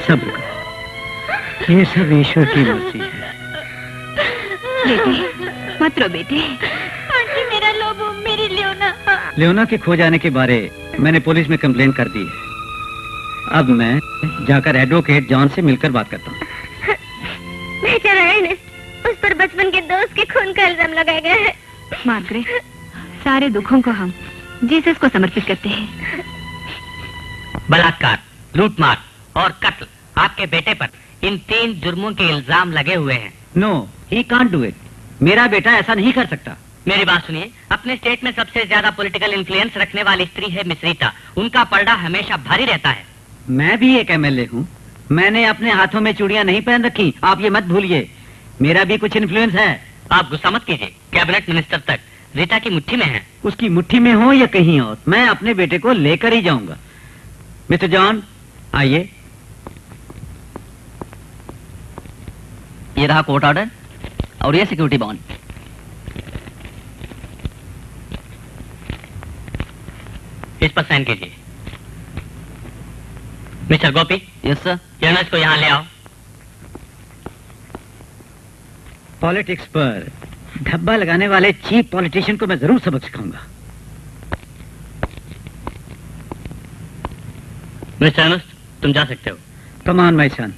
सब्र करो, ये सब ईश्वर की मर्जी है। बेटे मत रो बेटे। आंटी, मेरा लोगो, मेरी लियोना। लियोना के खो जाने के बारे मैंने पुलिस में कंप्लेंट कर दी है। अब मैं जाकर एडवोकेट जॉन से मिलकर बात करता हूँ। बेचारा अर्नेस्ट, उस पर बचपन के दोस्त के खून का इल्जाम लगाया गया है। मार्गरेट, सारे दुखों को हम जीसस को समर्पित करते हैं। बलात्कार, लूटमार और कत्ल आपके बेटे पर इन 3 जुर्मों के इल्जाम लगे हुए हैं। No, he can't do it. मेरा बेटा ऐसा नहीं कर सकता। मेरी बात सुनिए, अपने स्टेट में सबसे ज्यादा पॉलिटिकल इन्फ्लुएंस रखने वाली स्त्री है मिस रीता। उनका पलड़ा हमेशा भारी रहता है। मैं भी एक एमएलए हूँ। मैंने अपने हाथों में चूड़ियां नहीं पहन रखी, आप ये मत भूलिए। मेरा भी कुछ इन्फ्लुएंस है। आप गुस्सा मत कीजिए, कैबिनेट मिनिस्टर तक रीता की मुट्ठी में है। उसकी मुट्ठी में हो या कहीं और, मैं अपने बेटे को लेकर ही जाऊंगा। मिस्टर जॉन, आइए। ये रहा कोर्ट ऑर्डर और ये सिक्योरिटी बॉन्ड। इस पर साइन कीजिए। Mister Gopi. Yes sir. Journalist को यहाँ ले आओ। पॉलिटिक्स पर धब्बा लगाने वाले चीफ पॉलिटिशियन को मैं जरूर सबक सिखाऊंगा। मिस्टर अर्नेस्ट, तुम जा सकते हो। Come on my son.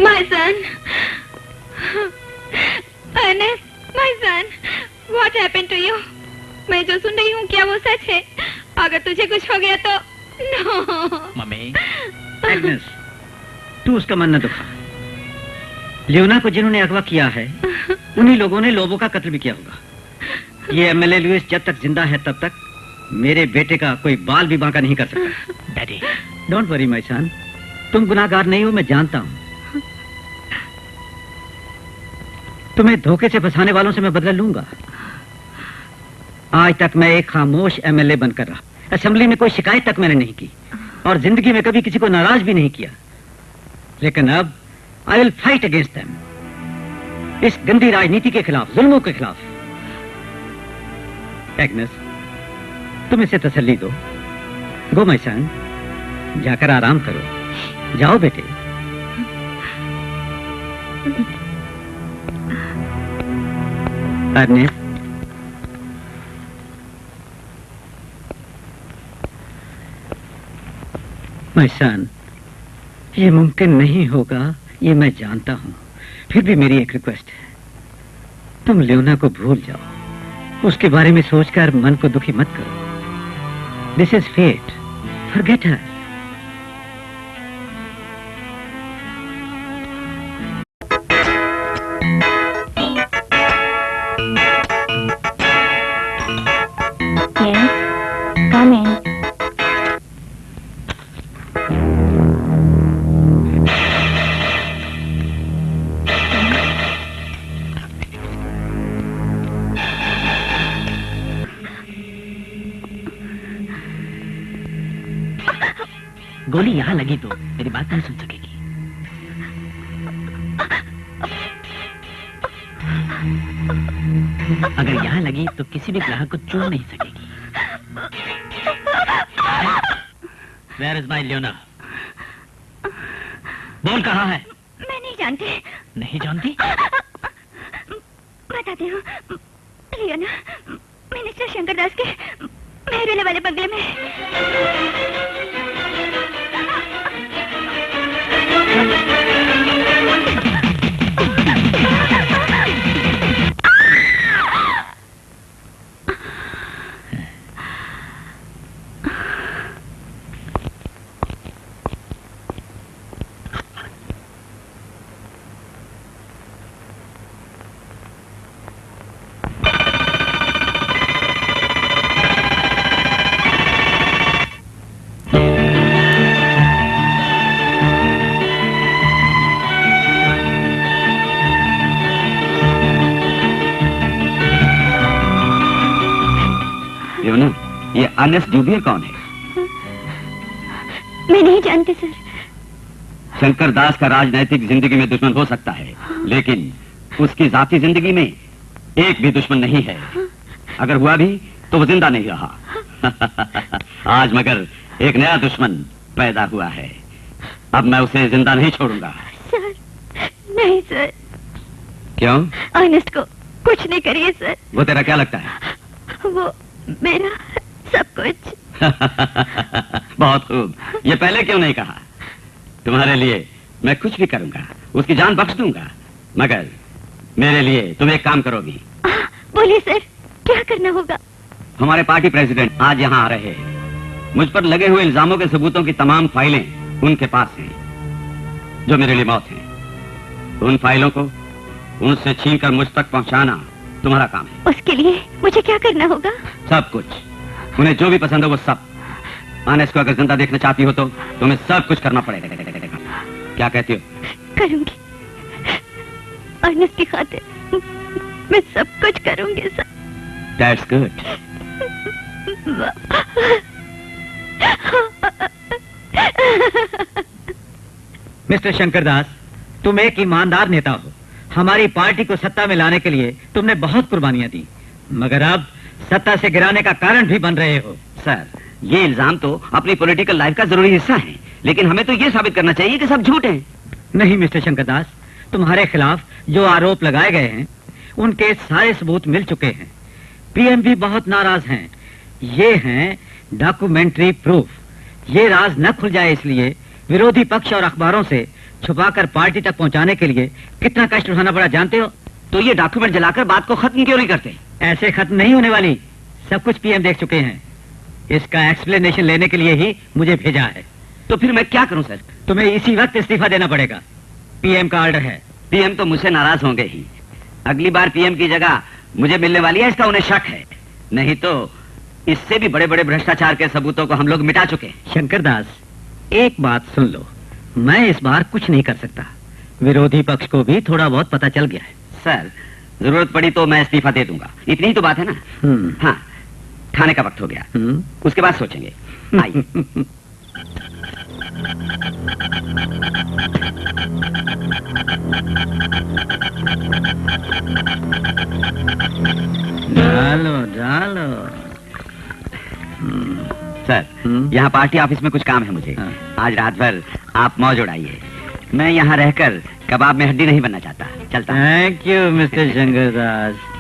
My son, Ernest, my son, what happened to you? मैं जो सुन रही हूँ क्या वो सच है? अगर तुझे कुछ हो गया तो no. मम्मी, एग्नेस, तू उसका मन न दुखा। लियोना को जिन्होंने अगवा किया है, उन्हीं लोगों ने लोबो का कत्ल भी किया होगा। ये एमएलए लुइस जब तक जिंदा है तब तक मेरे बेटे का कोई बाल भी बांका नहीं कर सकता। Daddy, don't worry my son, तुम गुनाहगार नहीं हो, मैं जानता हूँ। तुम्हें धोखे से फंसाने वालों से मैं बदला लूंगा। आज तक मैं एक खामोश एमएलए बनकर रहा। असेंबली में कोई शिकायत तक मैंने नहीं की और जिंदगी में कभी किसी को नाराज भी नहीं किया। लेकिन अब I will fight against them, इस गंदी राजनीति के खिलाफ, जुल्मों के खिलाफ। एग्नेस, तुम इसे तसल्ली दो। गो माय सन, जाकर आराम करो। जाओ बेटे। अर्नेस्ट, माय सन, ये मुमकिन नहीं होगा, ये मैं जानता हूं। फिर भी मेरी एक रिक्वेस्ट है, तुम लियोना को भूल जाओ। उसके बारे में सोचकर मन को दुखी मत करो। This is fate, forget her. Come in. गोली यहाँ लगी तो मेरी बात नहीं सुन सकेगी। अगर यहाँ लगी तो किसी भी ग्राहक को चुन नहीं सकेगी। Where is my Leona? बोल कहाँ है? मैं नहीं जानती। नहीं जानती? बताती हूँ। लियोना, मिनिस्टर शंकरदास के मेहरेले वाले बंगले में। ये अर्नेस्ट जूबियर कौन है? मैं नहीं जानती सर। शंकर दास का राजनैतिक जिंदगी में दुश्मन हो सकता है, लेकिन उसकी जाती जिंदगी में एक भी दुश्मन नहीं है। अगर हुआ भी तो वो जिंदा नहीं रहा। आज मगर एक नया दुश्मन पैदा हुआ है। अब मैं उसे जिंदा नहीं छोड़ूंगा। सर, नहीं सर। क्यों? अर्नेस्ट को कुछ नहीं करिए सर। वो तेरा क्या लगता है? वो मेरा सब कुछ। बहुत खूब। ये पहले क्यों नहीं कहा? तुम्हारे लिए मैं कुछ भी करूंगा, उसकी जान बख्श दूंगा, मगर मेरे लिए तुम एक काम करोगी। बोलिए सर, क्या करना होगा? हमारे पार्टी प्रेसिडेंट आज यहाँ आ रहे हैं। मुझ पर लगे हुए इल्जामों के सबूतों की तमाम फाइलें उनके पास हैं, जो मेरे लिए मौत हैं। उन फाइलों को उनसे छीनकर मुझ तक पहुंचाना तुम्हारा काम है। उसके लिए मुझे क्या करना होगा? सब कुछ। उन्हें जो भी पसंद हो वो सब। आनेस को अगर जिंदा देखना चाहती हो तो तुम्हें सब कुछ करना पड़ेगा। क्या कहती हो? करूंगी। आनेस की खातिर मैं सब कुछ करूंगी sir. That's good. Mister Shankardas, तुम एक ईमानदार नेता हो। हमारी पार्टी को सत्ता में लाने के लिए तुमने बहुत कुर्बानियां दी, मगर अब सत्ता से गिराने का कारण भी बन रहे हो। सर, ये इल्जाम तो अपनी पॉलिटिकल लाइफ का जरूरी हिस्सा है, लेकिन हमें तो ये साबित करना चाहिए कि सब झूठ है। नहीं मिस्टर शंकरदास, तुम्हारे खिलाफ जो आरोप लगाए गए हैं उनके सारे सबूत मिल चुके हैं। पीएम भी बहुत नाराज हैं। ये हैं डॉक्यूमेंट्री प्रूफ। ये राज न खुल जाए इसलिए विरोधी पक्ष और अखबारों से छुपाकर पार्टी तक पहुंचाने के लिए कितना कष्ट उठाना पड़ा जानते हो? तो ये डॉक्यूमेंट जलाकर बात को खत्म क्यों नहीं करते? ऐसे खत्म नहीं होने वाली। सब कुछ पीएम देख चुके हैं। इसका एक्सप्लेनेशन लेने के लिए ही मुझे भेजा है। तो फिर मैं क्या करूं सर? तुम्हें इसी वक्त इस्तीफा देना पड़ेगा। पीएम का ऑर्डर है। पीएम तो मुझसे नाराज होंगे ही। अगली बार पीएम की जगह मुझे मिलने वाली है, इसका उन्हें शक है। नहीं तो इससे भी बड़े बड़े भ्रष्टाचार के सबूतों को हम लोग मिटा चुके हैं। शंकरदास, एक बात सुन लो, मैं इस बार कुछ नहीं कर सकता। विरोधी पक्ष को भी थोड़ा बहुत पता चल गया है। सर, जरूरत पड़ी तो मैं इस्तीफा दे दूंगा, इतनी ही तो बात है ना। हाँ, खाने का वक्त हो गया, उसके बाद सोचेंगे। आइए। डालो डालो। सर, यहाँ पार्टी ऑफिस में कुछ काम है मुझे। आज रात भर आप मौज उड़ाइए। मैं यहाँ रहकर कबाब में हड्डी नहीं बनना चाहता। चलता। Thank you mister Shankardas.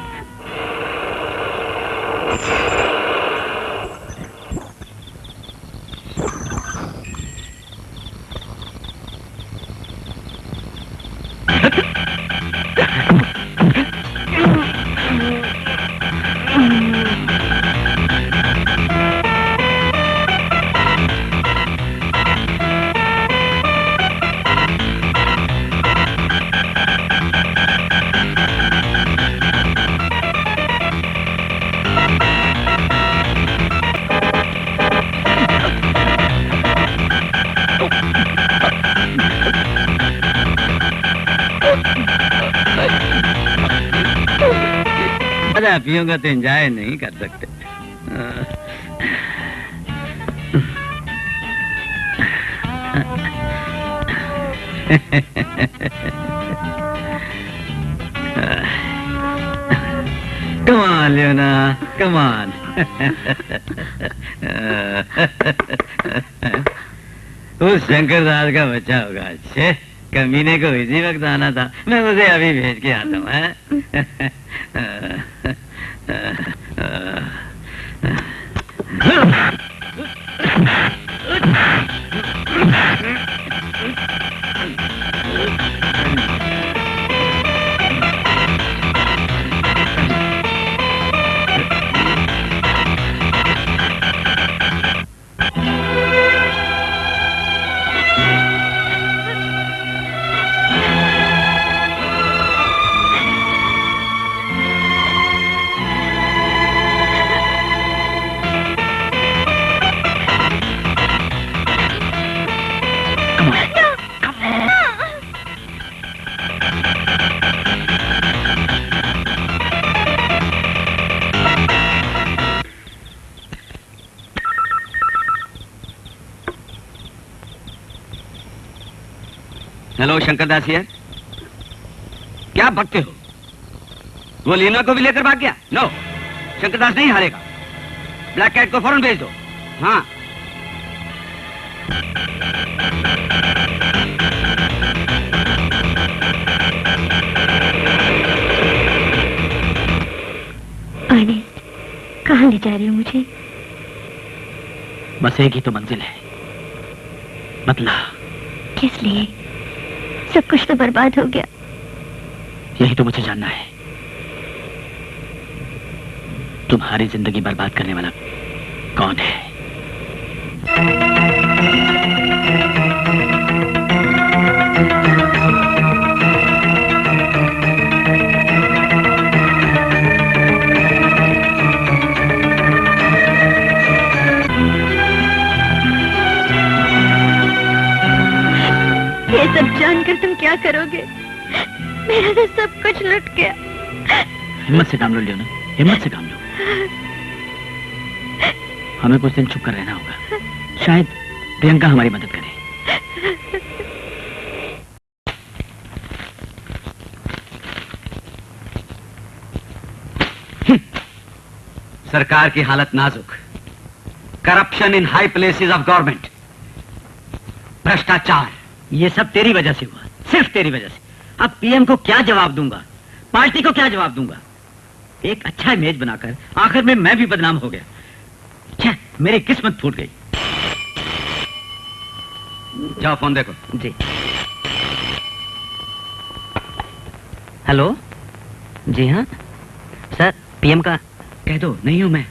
पीऊंगा तो एंजॉय नहीं कर सकते। Come on, Leona. Come on. उस शंकर दास का बच्चा होगा। अच्छे कमीने को इसी वक्त आना था। मैं उसे अभी भेज के आता हूँ। हेलो शंकरदास यार, क्या बकते हो? वो लीना को भी लेकर भाग गया? नो, शंकरदास नहीं हारेगा। ब्लैक कैट को फौरन भेज दो। हाँ, अर्नेस्ट, कहाँ ले जा रही हो मुझे? बस एक ही तो मंजिल है, बदला। किस लिए? सब कुछ तो बर्बाद हो गया। यही तो मुझे जानना है, तुम्हारी जिंदगी बर्बाद करने वाला कौन है? ये सब जानकर तुम क्या करोगे? मेरा तो सब कुछ लुट गया। हिम्मत से काम लो लियोना, हिम्मत से काम लो। हमें कुछ दिन चुप कर रहना होगा, शायद प्रियंका हमारी मदद करे। सरकार की हालत नाजुक, corruption in high places of government, भ्रष्टाचार, ये सब तेरी वजह से हुआ, सिर्फ तेरी वजह से। अब पीएम को क्या जवाब दूंगा, पार्टी को क्या जवाब दूंगा? एक अच्छा इमेज बनाकर आखिर में मैं भी बदनाम हो गया। छे, मेरी किस्मत फूट गई। जाओ फोन देखो। जी। हेलो, जी हाँ सर, पीएम का कह दो नहीं हूं मैं।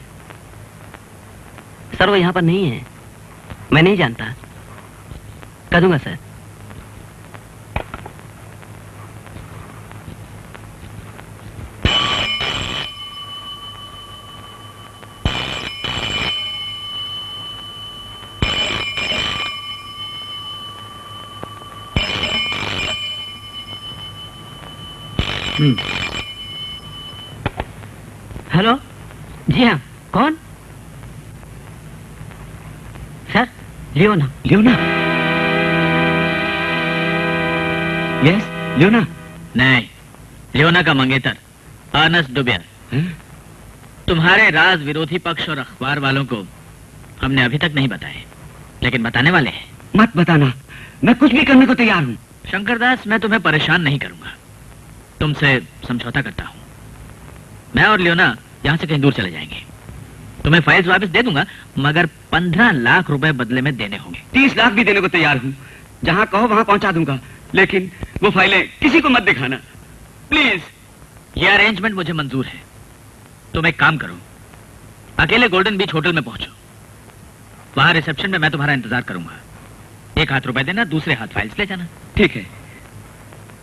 सर वो यहाँ पर नहीं है, मैं नहीं जानता। कह दूंगा सर। हेलो, जी हाँ, कौन? सर, लियोना। लियोना? यस, लियोना। नहीं, लियोना का मंगेतर अर्नेस्ट डुबियर। तुम्हारे राज विरोधी पक्ष और अखबार वालों को हमने अभी तक नहीं बताए, लेकिन बताने वाले हैं। मत बताना, मैं कुछ भी करने को तैयार हूं। शंकरदास, मैं तुम्हें परेशान नहीं करूंगा, तुमसे समझौता करता हूं। मैं और लियोना यहां से कहीं दूर चले जाएंगे। तुम्हें फाइल्स वापस दे दूंगा, मगर 15 लाख रुपए बदले में देने होंगे। 30 लाख भी देने को तैयार हूं। जहां कहो वहां पहुंचा दूंगा, लेकिन वो फाइलें किसी को मत दिखाना, प्लीज। ये अरेंजमेंट मुझे मंजूर है। तुम एक काम करो, अकेले गोल्डन बीच होटल में पहुंचो। वहां रिसेप्शन में मैं तुम्हारा इंतजार करूंगा। एक हाथ रुपए देना, दूसरे हाथ फाइल्स ले जाना। ठीक है,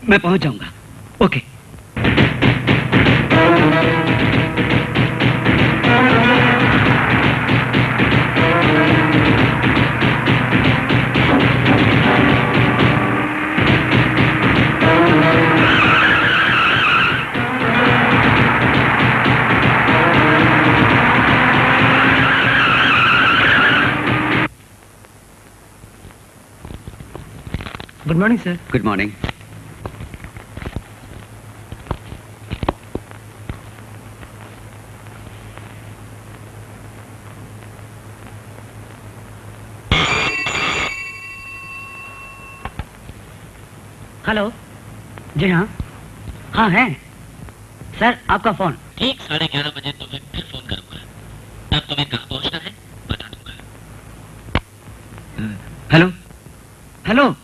मैं पहुंच जाऊंगा। Okay. Good morning sir. Good morning. Hello. जी हाँ। हाँ है सर, आपका फोन। ठीक 11:30 बजे तुम्हें फिर फोन करूंगा। तब तुम्हें कहाँ पहुंचना है बता दूंगा। Hello hello.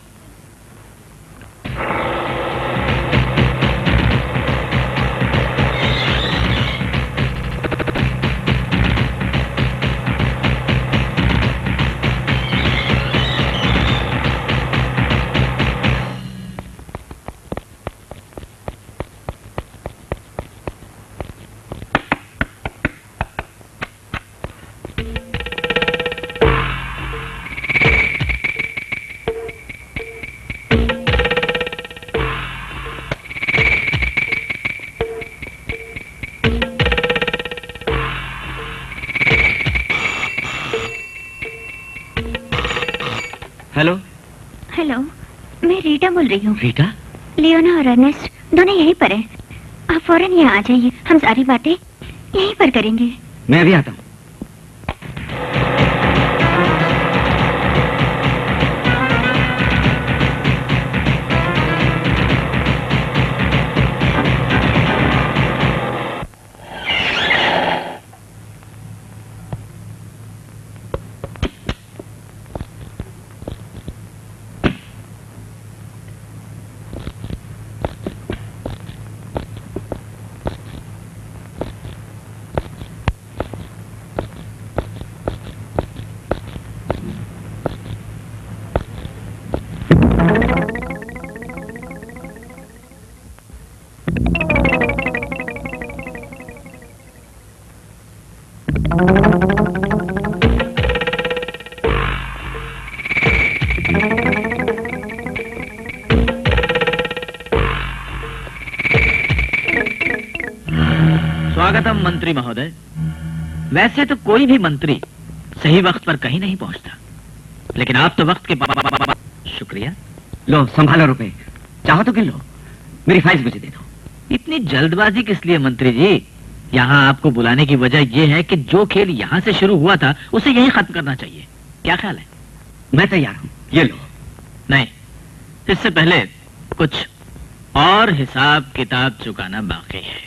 हेलो हेलो, मैं रीटा बोल रही हूँ। रीटा? लियोना और अर्नेस्ट दोनों यहीं पर हैं। आप फौरन यहाँ आ जाइए, हम सारी बातें यहीं पर करेंगे। मैं अभी आता हूँ। स्वागतम मंत्री महोदय। वैसे तो कोई भी मंत्री सही वक्त पर कहीं नहीं पहुंचता, लेकिन आप तो वक्त के शुक्रिया। लो संभालो रुपए, चाहो तो गिन लो। मेरी फाइल्स मुझे दे दो। इतनी जल्दबाजी किस लिए मंत्री जी? यहाँ आपको बुलाने की वजह यह है कि जो खेल यहाँ से शुरू हुआ था उसे यहीं खत्म करना चाहिए। क्या ख्याल है? मैं तैयार हूँ, ये लो। नहीं, इससे पहले कुछ और हिसाब किताब चुकाना बाकी है।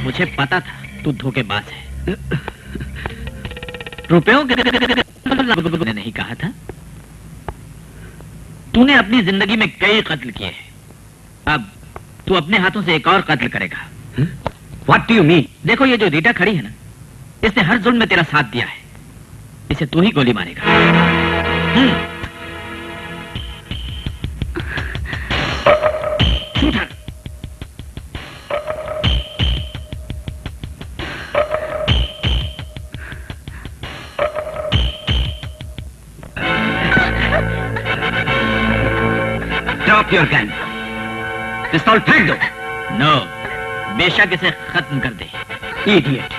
मुझे पता था तू धोखेबाज है। रुपयों के ने नहीं कहा था। तूने अपनी जिंदगी में कई कत्ल किए हैं, अब तू अपने हाथों से एक और कत्ल करेगा। What do you mean? देखो ये जो रीटा खड़ी है ना, इसने हर जुल्म में तेरा साथ दिया है। इसे तू ही गोली मारेगा। शूटर। Drop your gun. पिस्तौल फेंक दो। नो, बेशक इसे खत्म कर दे। Idiot.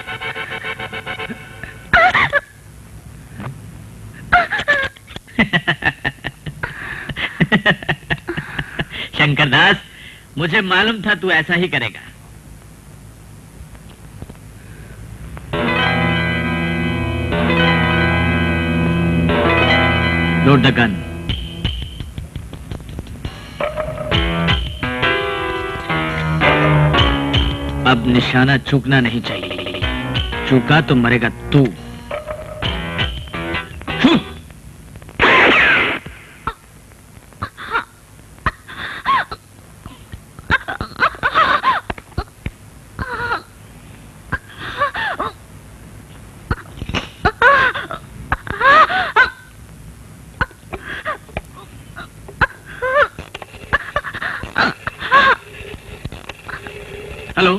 शंकरदास, मुझे मालूम था तू ऐसा ही करेगा। Load the gun. अब निशाना चूकना नहीं चाहिए। चूका तो मरेगा तू। Hello,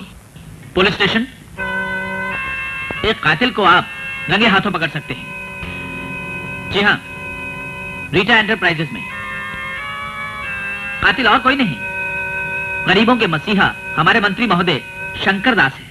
police station. एक कातिल को आप रंगे हाथों पकड़ सकते हैं। जी हाँ, रीटा एंटरप्राइजेस में। कातिल और कोई नहीं, गरीबों के मसीहा हमारे मंत्री महोदय शंकर दास है।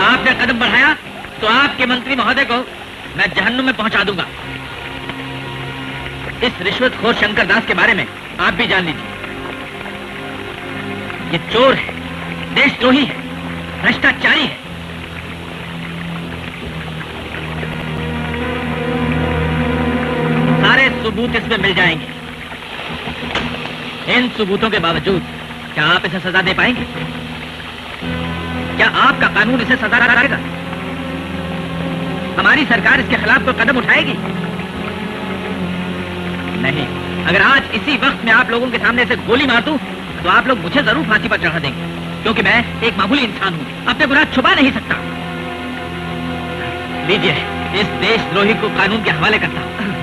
आपने कदम बढ़ाया तो आपके मंत्री महोदय को मैं जहन्नुम में पहुंचा दूंगा। इस रिश्वतखोर शंकर दास के बारे में आप भी जान लीजिए। ये चोर है, देशद्रोही है, भ्रष्टाचारी है। सारे सबूत इसमें मिल जाएंगे। इन सबूतों के बावजूद क्या आप इसे सजा दे पाएंगे? क्या आपका कानून इसे सजा देगा? हमारी सरकार इसके खिलाफ कोई कदम उठाएगी? नहीं। अगर आज इसी वक्त मैं आप लोगों के सामने से गोली मार दूं, तो आप लोग मुझे जरूर फांसी पर चढ़ा देंगे, क्योंकि मैं एक मामूली इंसान हूं, अपने गुनाह छुपा नहीं सकता। लीजिए, इस देशद्रोही को कानून के हवाले करता हूं।